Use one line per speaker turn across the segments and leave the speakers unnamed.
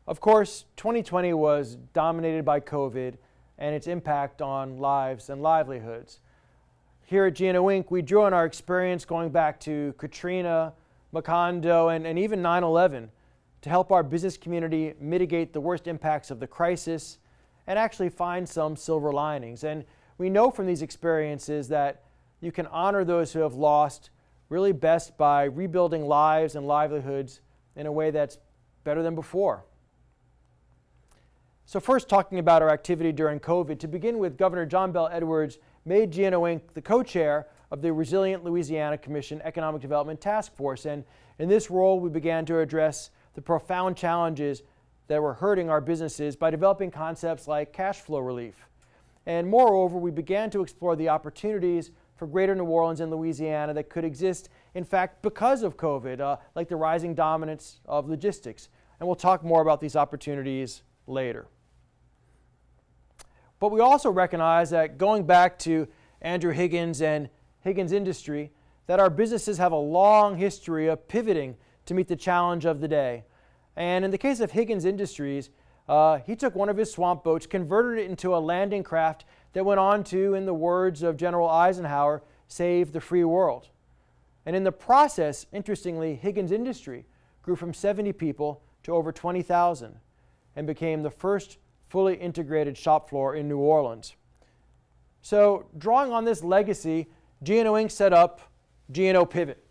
Of course, 2020 was dominated by COVID and its impact on lives and livelihoods. Here at GNO Inc., we drew on our experience going back to Katrina, Macondo, and even 9/11 to help our business community mitigate the worst impacts of the crisis and actually find some silver linings. And we know from these experiences that you can honor those who have lost really best by rebuilding lives and livelihoods in a way that's better than before. So first, talking about our activity during COVID, to begin with, Governor John Bel Edwards made GNO Inc. the co-chair of the Resilient Louisiana Commission Economic Development Task Force, and in this role we began to address the profound challenges that were hurting our businesses by developing concepts like cash flow relief. And moreover, we began to explore the opportunities for greater New Orleans and Louisiana that could exist, in fact, because of COVID, like the rising dominance of logistics. And we'll talk more about these opportunities later. But we also recognize that going back to Andrew Higgins and Higgins Industry, that our businesses have a long history of pivoting to meet the challenge of the day. And in the case of Higgins Industries, he took one of his swamp boats, converted it into a landing craft that went on to, in the words of General Eisenhower, save the free world. And in the process, interestingly, Higgins Industry grew from 70 people to over 20,000 and became the first fully integrated shop floor in New Orleans. So, drawing on this legacy, GNO Inc. set up GNO Pivot.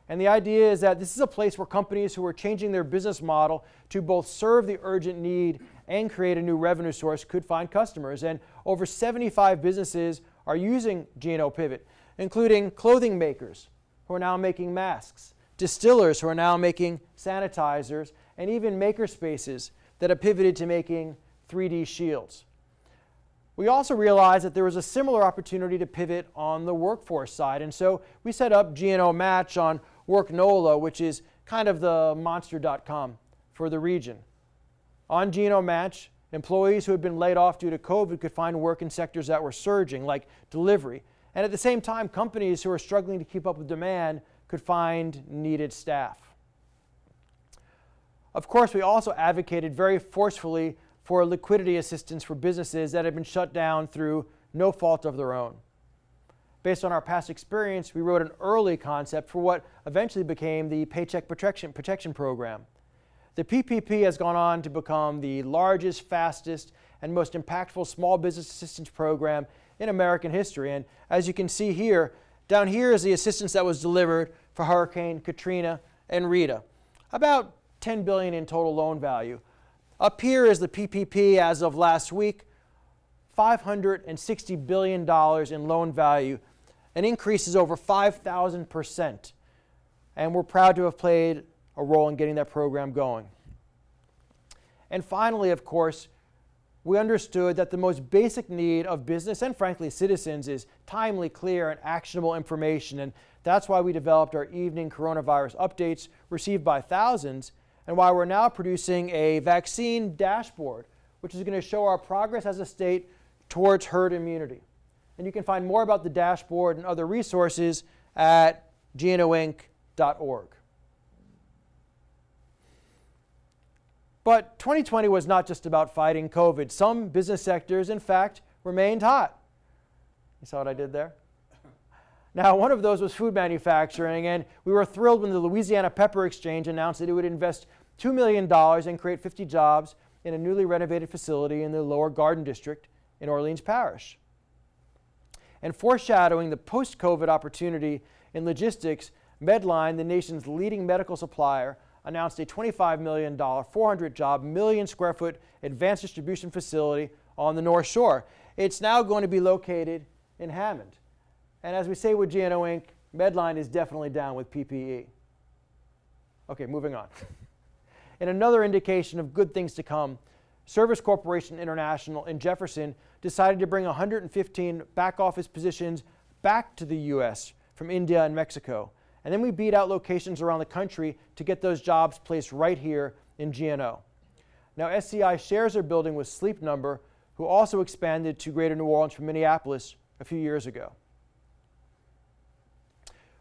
And the idea is that this is a place where companies who are changing their business model to both serve the urgent need and create a new revenue source could find customers. And over 75 businesses are using GNO Pivot, including clothing makers who are now making masks, distillers who are now making sanitizers, and even maker spaces that have pivoted to making 3D shields. We also realized that there was a similar opportunity to pivot on the workforce side, and so we set up GNO Match on WorkNola, which is kind of the monster.com for the region. On GNO Match, employees who had been laid off due to COVID could find work in sectors that were surging, like delivery. And at the same time, companies who are struggling to keep up with demand could find needed staff. Of course, we also advocated very forcefully for liquidity assistance for businesses that have been shut down through no fault of their own. Based on our past experience, we wrote an early concept for what eventually became the Paycheck Protection Program. The PPP has gone on to become the largest, fastest, and most impactful small business assistance program in American history. And as you can see here, down here is the assistance that was delivered for Hurricane Katrina and Rita. About $10 billion in total loan value. Up here is the PPP as of last week, $560 billion in loan value, an increase is over 5,000%. And we're proud to have played a role in getting that program going. And finally, of course, we understood that the most basic need of business and frankly citizens is timely, clear, and actionable information. And that's why we developed our evening coronavirus updates received by thousands, and why we're now producing a vaccine dashboard, which is going to show our progress as a state towards herd immunity. And you can find more about the dashboard and other resources at gnoinc.org. But 2020 was not just about fighting COVID. Some business sectors, in fact, remained hot. You saw what I did there? Now, one of those was food manufacturing, and we were thrilled when the Louisiana Pepper Exchange announced that it would invest $2 million and create 50 jobs in a newly renovated facility in the Lower Garden District in Orleans Parish. And foreshadowing the post-COVID opportunity in logistics, Medline, the nation's leading medical supplier, announced a $25 million, 400-job, million-square-foot advanced distribution facility on the North Shore. It's now going to be located in Hammond. And as we say with GNO Inc., Medline is definitely down with PPE. Okay, moving on. In another indication of good things to come, Service Corporation International in Jefferson decided to bring 115 back office positions back to the U.S. from India and Mexico. And then we beat out locations around the country to get those jobs placed right here in GNO. Now, SCI shares their building with Sleep Number, who also expanded to Greater New Orleans from Minneapolis a few years ago.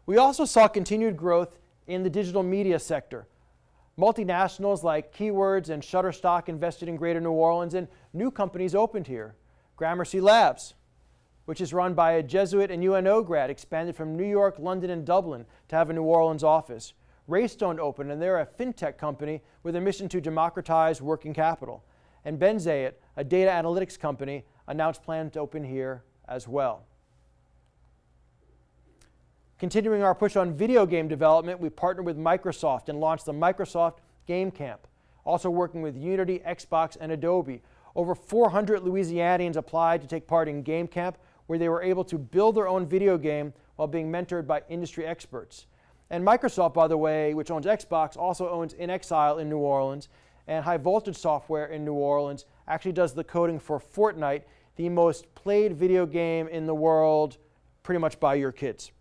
We also saw continued growth in the digital media sector. Multinationals like Keywords and Shutterstock invested in Greater New Orleans, and new companies opened here. Gramercy Labs, which is run by a Jesuit and UNO grad, expanded from New York, London, and Dublin to have a New Orleans office. Raystone opened, and they're a fintech company with a mission to democratize working capital. And Benzayit, a data analytics company, announced plans to open here as well. Continuing our push on video game development, we partnered with Microsoft and launched the Microsoft Game Camp, also working with Unity, Xbox, and Adobe. Over 400 Louisianians applied to take part in Game Camp, where they were able to build their own video game while being mentored by industry experts. And Microsoft, by the way, which owns Xbox, also owns In Exile in New Orleans, and High Voltage Software in New Orleans actually does the coding for Fortnite, the most played video game in the world, pretty much by your kids.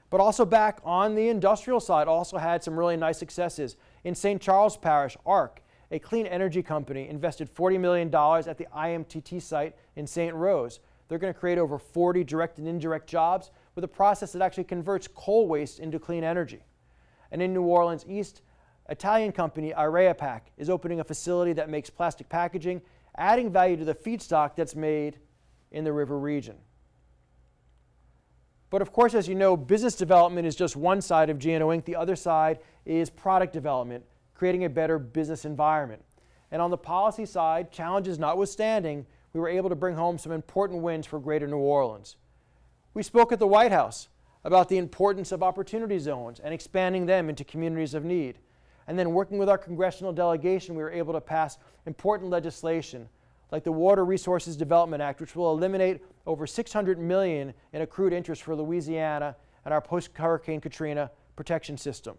But also back on the industrial side, also had some really nice successes. In St. Charles Parish, ARC, a clean energy company, invested $40 million at the IMTT site in St. Rose. They're going to create over 40 direct and indirect jobs with a process that actually converts coal waste into clean energy. And in New Orleans East, Italian company Areapac is opening a facility that makes plastic packaging, adding value to the feedstock that's made in the river region. But of course, as you know, business development is just one side of GNO Inc. The other side is product development, creating a better business environment. And on the policy side, challenges notwithstanding, we were able to bring home some important wins for Greater New Orleans. We spoke at the White House about the importance of opportunity zones and expanding them into communities of need. And then working with our congressional delegation, we were able to pass important legislation like the Water Resources Development Act, which will eliminate over $600 million in accrued interest for Louisiana and our post-Hurricane Katrina protection system.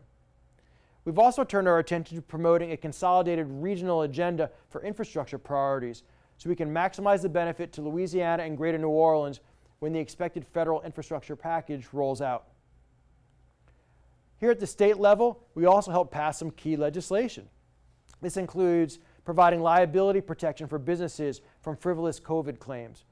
We've also turned our attention to promoting a consolidated regional agenda for infrastructure priorities so we can maximize the benefit to Louisiana and Greater New Orleans when the expected federal infrastructure package rolls out. Here at the state level, we also helped pass some key legislation. This includes providing liability protection for businesses from frivolous COVID claims,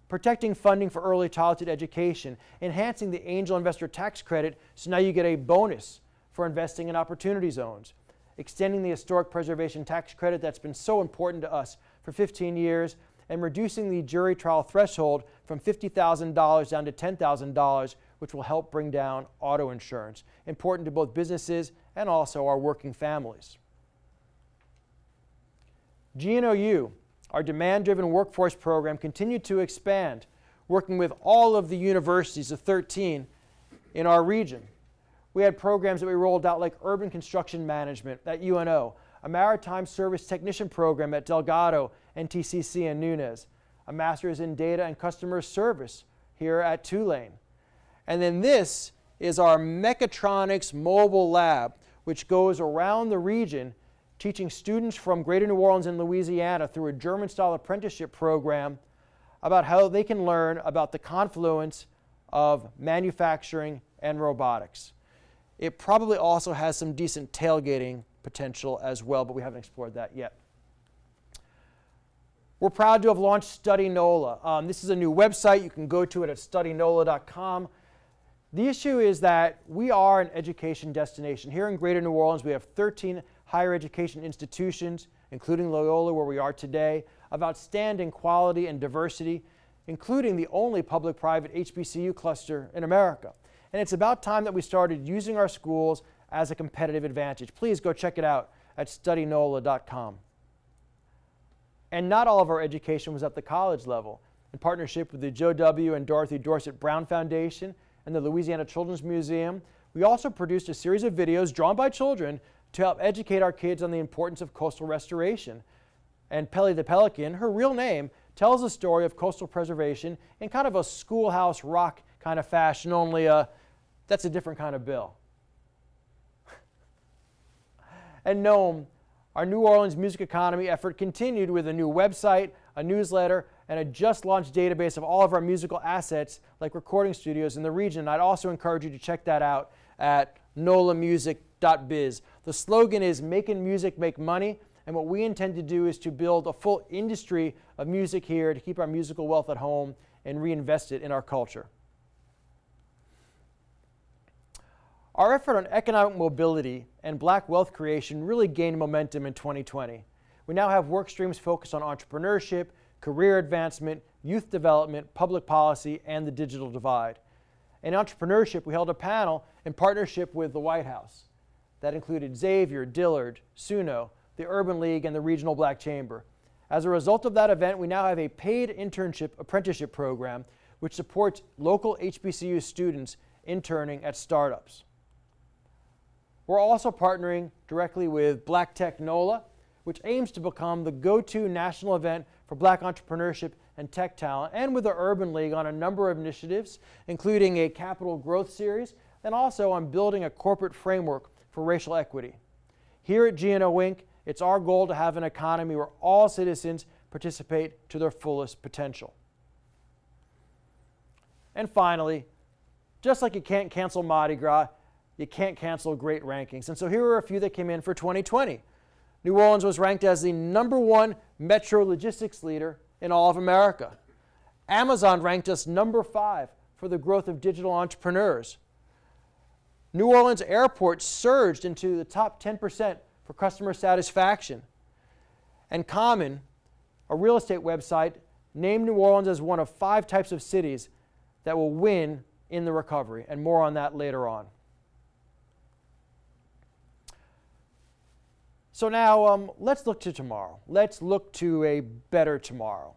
protecting funding for early childhood education, enhancing the angel investor tax credit so now you get a bonus for investing in opportunity zones, extending the historic preservation tax credit that's been so important to us for 15 years, and reducing the jury trial threshold from $50,000 down to $10,000, which will help bring down auto insurance, important to both businesses and also our working families. GNOU, our demand-driven workforce program, continued to expand, working with all of the universities, the 13 in our region. We had programs that we rolled out like urban construction management at UNO, a maritime service technician program at Delgado, NTCC, and Nunez, a master's in data and customer service here at Tulane. And then this is our mechatronics mobile lab, which goes around the region teaching students from Greater New Orleans and Louisiana through a German-style apprenticeship program about how they can learn about the confluence of manufacturing and robotics. It probably also has some decent tailgating potential as well, but we haven't explored that yet. We're proud to have launched Study NOLA. This is a new website. You can go to it at studynola.com. The issue is that we are an education destination. Here in Greater New Orleans, we have 13 higher education institutions, including Loyola, where we are today, of outstanding quality and diversity, including the only public-private HBCU cluster in America. And it's about time that we started using our schools as a competitive advantage. Please go check it out at studynola.com. And not all of our education was at the college level. In partnership with the Joe W. and Dorothy Dorset Brown Foundation and the Louisiana Children's Museum, we also produced a series of videos drawn by children to help educate our kids on the importance of coastal restoration. And Pelly the Pelican, her real name, tells the story of coastal preservation in kind of a schoolhouse rock kind of fashion, only that's a different kind of bill. And Nome, our New Orleans music economy effort continued with a new website, a newsletter, and a just-launched database of all of our musical assets like recording studios in the region. I'd also encourage you to check that out at nolamusic.biz. The slogan is "Making Music Make Money," and what we intend to do is to build a full industry of music here to keep our musical wealth at home and reinvest it in our culture. Our effort on economic mobility and black wealth creation really gained momentum in 2020. We now have work streams focused on entrepreneurship, career advancement, youth development, public policy, and the digital divide. In entrepreneurship, we held a panel in partnership with the White House that included Xavier, Dillard, SUNO, the Urban League, and the Regional Black Chamber. As a result of that event, we now have a paid internship apprenticeship program which supports local HBCU students interning at startups. We're also partnering directly with Black Tech NOLA, which aims to become the go-to national event for black entrepreneurship and tech talent, and with the Urban League on a number of initiatives, including a capital growth series, and also on building a corporate framework for racial equity. Here at GNO Inc., it's our goal to have an economy where all citizens participate to their fullest potential. And finally, just like you can't cancel Mardi Gras, you can't cancel great rankings. And so here are a few that came in for 2020. New Orleans was ranked as the #1 metro logistics leader in all of America. Amazon ranked us #5 for the growth of digital entrepreneurs. New Orleans Airport surged into the top 10% for customer satisfaction. And Common, a real estate website, named New Orleans as one of 5 types of cities that will win in the recovery, and more on that later on. So now let's look to tomorrow. Let's look to a better tomorrow.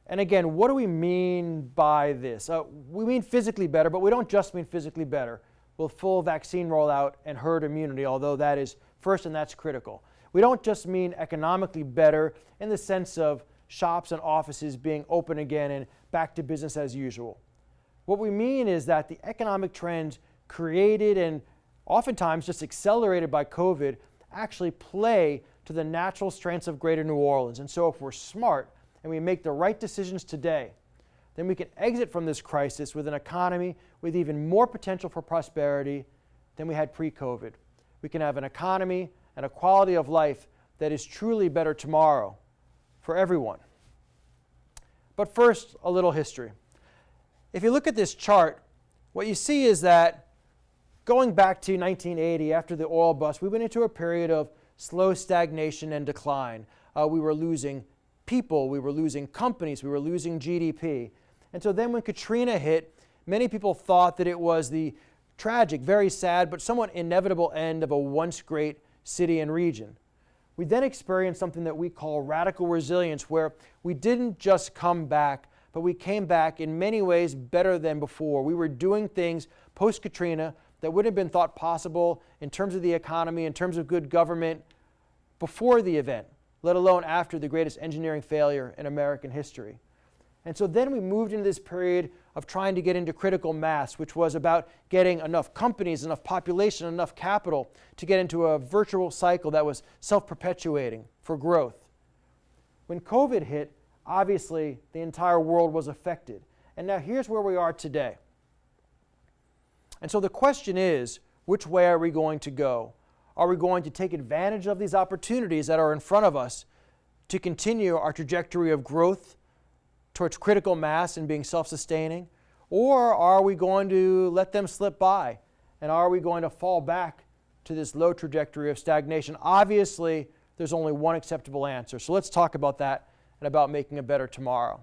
And again, what do we mean by this? We mean physically better, but we don't just mean physically better with full vaccine rollout and herd immunity, although that is first and that's critical. We don't just mean economically better in the sense of shops and offices being open again and back to business as usual. What we mean is that the economic trends created and oftentimes just accelerated by COVID actually play to the natural strengths of Greater New Orleans. And so if we're smart and we make the right decisions today, then we can exit from this crisis with an economy with even more potential for prosperity than we had pre-COVID. We can have an economy and a quality of life that is truly better tomorrow for everyone. But first, a little history. If you look at this chart, what you see is that going back to 1980, after the oil bust, we went into a period of slow stagnation and decline. We were losing people, we were losing companies, we were losing GDP. And so then when Katrina hit, many people thought that it was the tragic, very sad, but somewhat inevitable end of a once great city and region. We then experienced something that we call radical resilience, where we didn't just come back, but we came back in many ways better than before. We were doing things post-Katrina that wouldn't have been thought possible in terms of the economy, in terms of good government before the event, let alone after the greatest engineering failure in American history. And so then we moved into this period of trying to get into critical mass, which was about getting enough companies, enough population, enough capital to get into a virtual cycle that was self-perpetuating for growth. When COVID hit, obviously the entire world was affected. And now here's where we are today. And so the question is, which way are we going to go? Are we going to take advantage of these opportunities that are in front of us to continue our trajectory of growth towards critical mass and being self-sustaining? Or are we going to let them slip by? And are we going to fall back to this low trajectory of stagnation? Obviously, there's only one acceptable answer. So let's talk about that and about making a better tomorrow.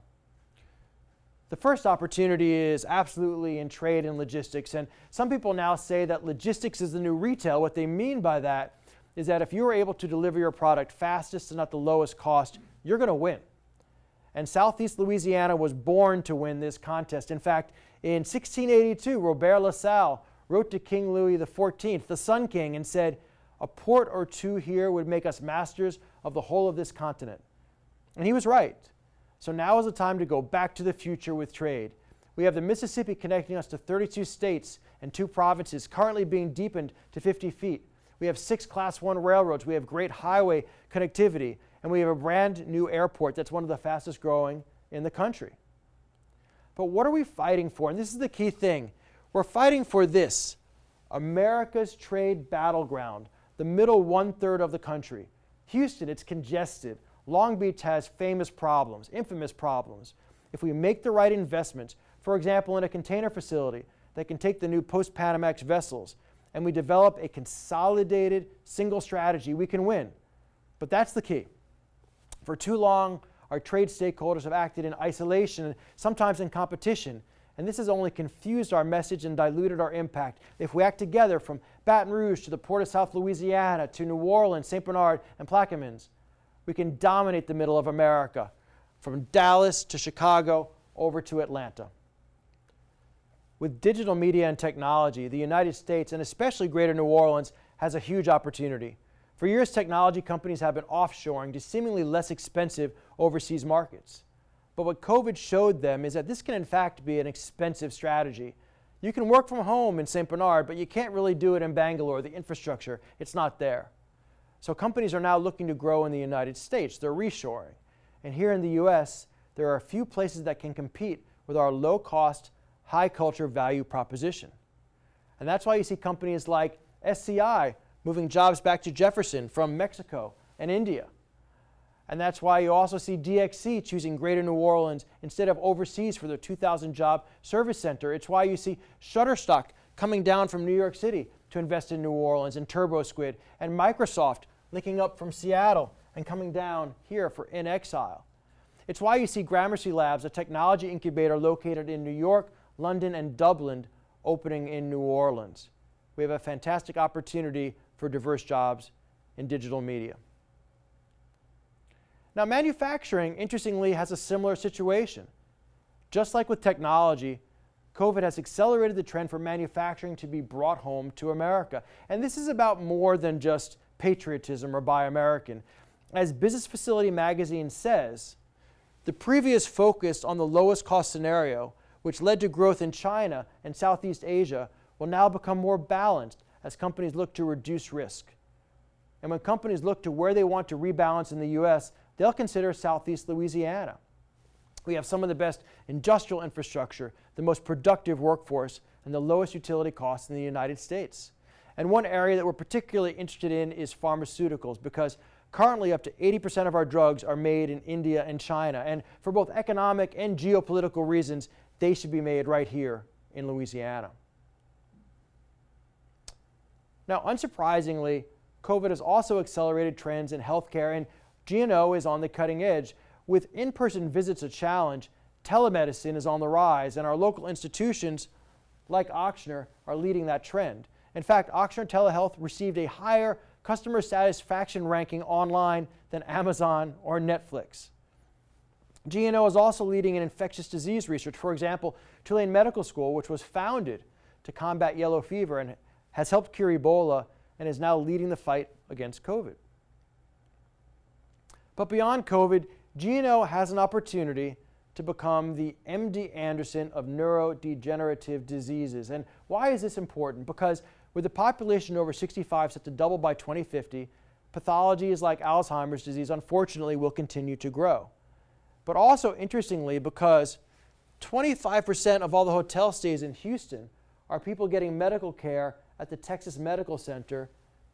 The first opportunity is absolutely in trade and logistics. And some people now say that logistics is the new retail. What they mean by that is that if you are able to deliver your product fastest and at the lowest cost, you're going to win. And Southeast Louisiana was born to win this contest. In fact, in 1682, Robert La Salle wrote to King Louis XIV, the Sun King, and said, "A port or two here would make us masters of the whole of this continent." And he was right. So now is the time to go back to the future with trade. We have the Mississippi connecting us to 32 states and 2 provinces, currently being deepened to 50 feet. We have 6 Class 1 railroads. We have great highway connectivity. And we have a brand new airport that's one of the fastest growing in the country. But what are we fighting for? And this is the key thing. We're fighting for this, America's trade battleground, the middle 1/3 of the country. Houston, it's congested. Long Beach has famous problems, infamous problems. If we make the right investments, for example, in a container facility that can take the new post-Panamax vessels and we develop a consolidated single strategy, we can win. But that's the key. For too long, our trade stakeholders have acted in isolation, sometimes in competition, and this has only confused our message and diluted our impact. If we act together, from Baton Rouge to the Port of South Louisiana to New Orleans, St. Bernard, and Plaquemines, we can dominate the middle of America, from Dallas to Chicago over to Atlanta. With digital media and technology, the United States, and especially Greater New Orleans, has a huge opportunity. For years, technology companies have been offshoring to seemingly less expensive overseas markets. But what COVID showed them is that this can in fact be an expensive strategy. You can work from home in St. Bernard, but you can't really do it in Bangalore. The infrastructure, it's not there. So companies are now looking to grow in the United States. They're reshoring. And here in the US, there are a few places that can compete with our low-cost, high-culture value proposition. And that's why you see companies like SCI moving jobs back to Jefferson from Mexico and India. And that's why you also see DXC choosing Greater New Orleans instead of overseas for their 2,000 job service center. It's why you see Shutterstock coming down from New York City to invest in New Orleans, and TurboSquid, and Microsoft linking up from Seattle and coming down here for In Exile. It's why you see Gramercy Labs, a technology incubator located in New York, London, and Dublin, opening in New Orleans. We have a fantastic opportunity for diverse jobs in digital media. Now, manufacturing, interestingly, has a similar situation. Just like with technology, COVID has accelerated the trend for manufacturing to be brought home to America. And this is about more than just patriotism or Buy American. As Business Facility magazine says, the previous focus on the lowest cost scenario, which led to growth in China and Southeast Asia, will now become more balanced as companies look to reduce risk. And when companies look to where they want to rebalance in the US, they'll consider Southeast Louisiana. We have some of the best industrial infrastructure, the most productive workforce, and the lowest utility costs in the United States. And one area that we're particularly interested in is pharmaceuticals, because currently up to 80% of our drugs are made in India and China. And for both economic and geopolitical reasons, they should be made right here in Louisiana. Now, unsurprisingly, COVID has also accelerated trends in healthcare, and GNO is on the cutting edge. With in-person visits a challenge, telemedicine is on the rise, and our local institutions, like Ochsner, are leading that trend. In fact, Ochsner Telehealth received a higher customer satisfaction ranking online than Amazon or Netflix. GNO is also leading in infectious disease research. For example, Tulane Medical School, which was founded to combat yellow fever and has helped cure Ebola, and is now leading the fight against COVID. But beyond COVID, GNO has an opportunity to become the MD Anderson of neurodegenerative diseases. And why is this important? Because with the population over 65 set to double by 2050, pathologies like Alzheimer's disease, unfortunately, will continue to grow. But also, interestingly, because 25% of all the hotel stays in Houston are people getting medical care at the Texas Medical Center,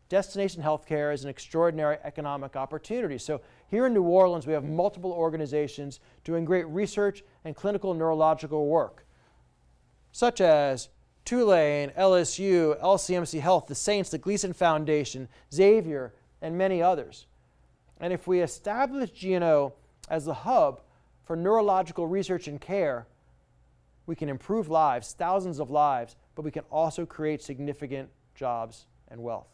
destination healthcare is an extraordinary economic opportunity. So here in New Orleans, we have multiple organizations doing great research and clinical neurological work, such as Tulane, LSU, LCMC Health, the Saints, the Gleason Foundation, Xavier, and many others. And if we establish GNO as the hub for neurological research and care, we can improve lives, thousands of lives, but we can also create significant jobs and wealth.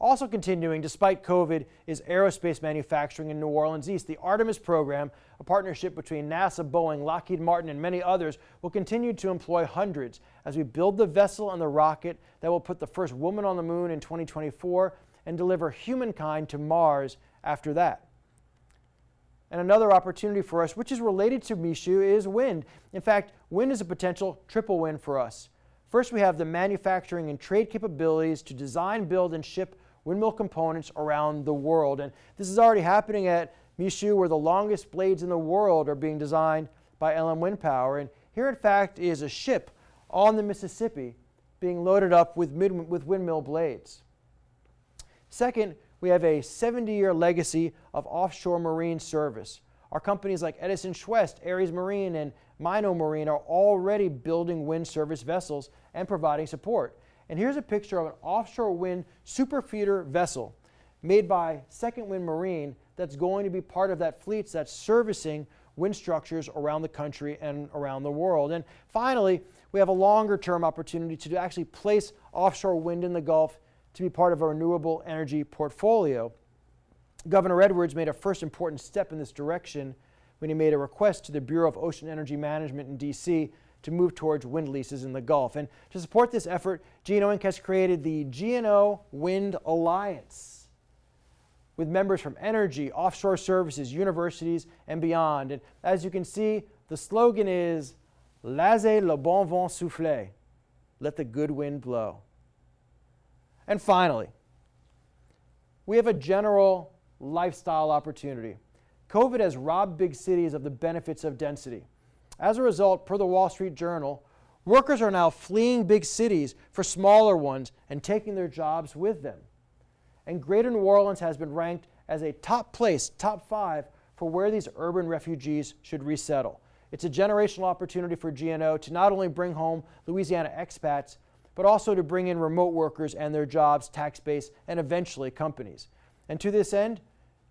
Also continuing, despite COVID, is aerospace manufacturing in New Orleans East. The Artemis program, a partnership between NASA, Boeing, Lockheed Martin, and many others, will continue to employ hundreds as we build the vessel and the rocket that will put the first woman on the moon in 2024 and deliver humankind to Mars after that. And another opportunity for us, which is related to Michoud, is wind. In fact, wind is a potential triple win for us. First, we have the manufacturing and trade capabilities to design, build, and ship windmill components around the world. And this is already happening at Michoud, where the longest blades in the world are being designed by LM Wind Power. And here, in fact, is a ship on the Mississippi being loaded up with windmill blades. Second, we have a 70-year legacy of offshore marine service. Our companies like Edison Schwest, Ares Marine, and Mino Marine are already building wind service vessels and providing support. And here's a picture of an offshore wind superfeeder vessel made by Second Wind Marine that's going to be part of that fleet that's servicing wind structures around the country and around the world. And finally, we have a longer term opportunity to actually place offshore wind in the Gulf to be part of a renewable energy portfolio. Governor Edwards made a first important step in this direction when he made a request to the Bureau of Ocean Energy Management in D.C. to move towards wind leases in the Gulf. And to support this effort, GNO Inc. has created the GNO Wind Alliance with members from energy, offshore services, universities, and beyond. And as you can see, the slogan is Laissez le bon vent souffler. Let the good wind blow. And finally, we have a general lifestyle opportunity. COVID has robbed big cities of the benefits of density. As a result, per the Wall Street Journal, workers are now fleeing big cities for smaller ones and taking their jobs with them. And Greater New Orleans has been ranked as a top 5, for where these urban refugees should resettle. It's a generational opportunity for GNO to not only bring home Louisiana expats, but also to bring in remote workers and their jobs, tax base, and eventually companies. And to this end,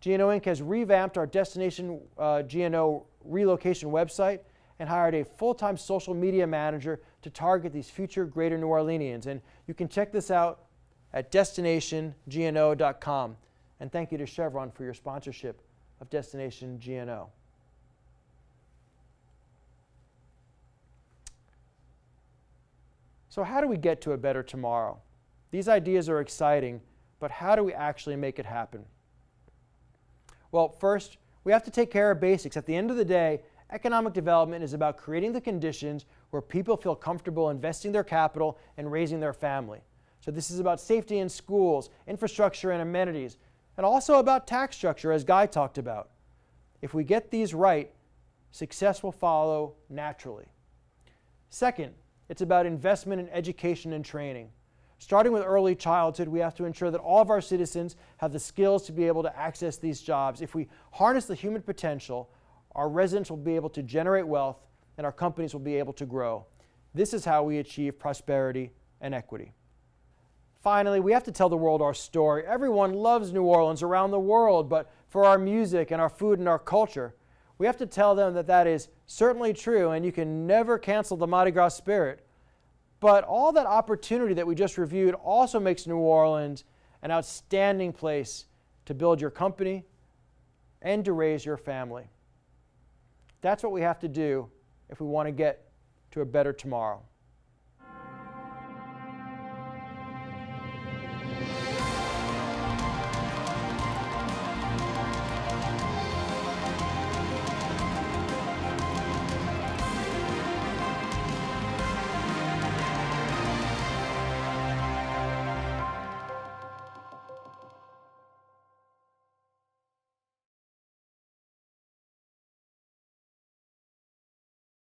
GNO Inc. has revamped our Destination GNO relocation website and hired a full-time social media manager to target these future Greater New Orleanians. And you can check this out at destinationgno.com. And thank you to Chevron for your sponsorship of Destination GNO. So how do we get to a better tomorrow? These ideas are exciting, but how do we actually make it happen? Well, first, we have to take care of basics. At the end of the day, economic development is about creating the conditions where people feel comfortable investing their capital and raising their family. So this is about safety in schools, infrastructure and amenities, and also about tax structure, as Guy talked about. If we get these right, success will follow naturally. Second, it's about investment in education and training. Starting with early childhood, we have to ensure that all of our citizens have the skills to be able to access these jobs. If we harness the human potential, our residents will be able to generate wealth and our companies will be able to grow. This is how we achieve prosperity and equity. Finally, we have to tell the world our story. Everyone loves New Orleans around the world, but for our music and our food and our culture, we have to tell them that that is certainly true and you can never cancel the Mardi Gras spirit. But all that opportunity that we just reviewed also makes New Orleans an outstanding place to build your company and to raise your family. That's what we have to do if we want to get to a better tomorrow.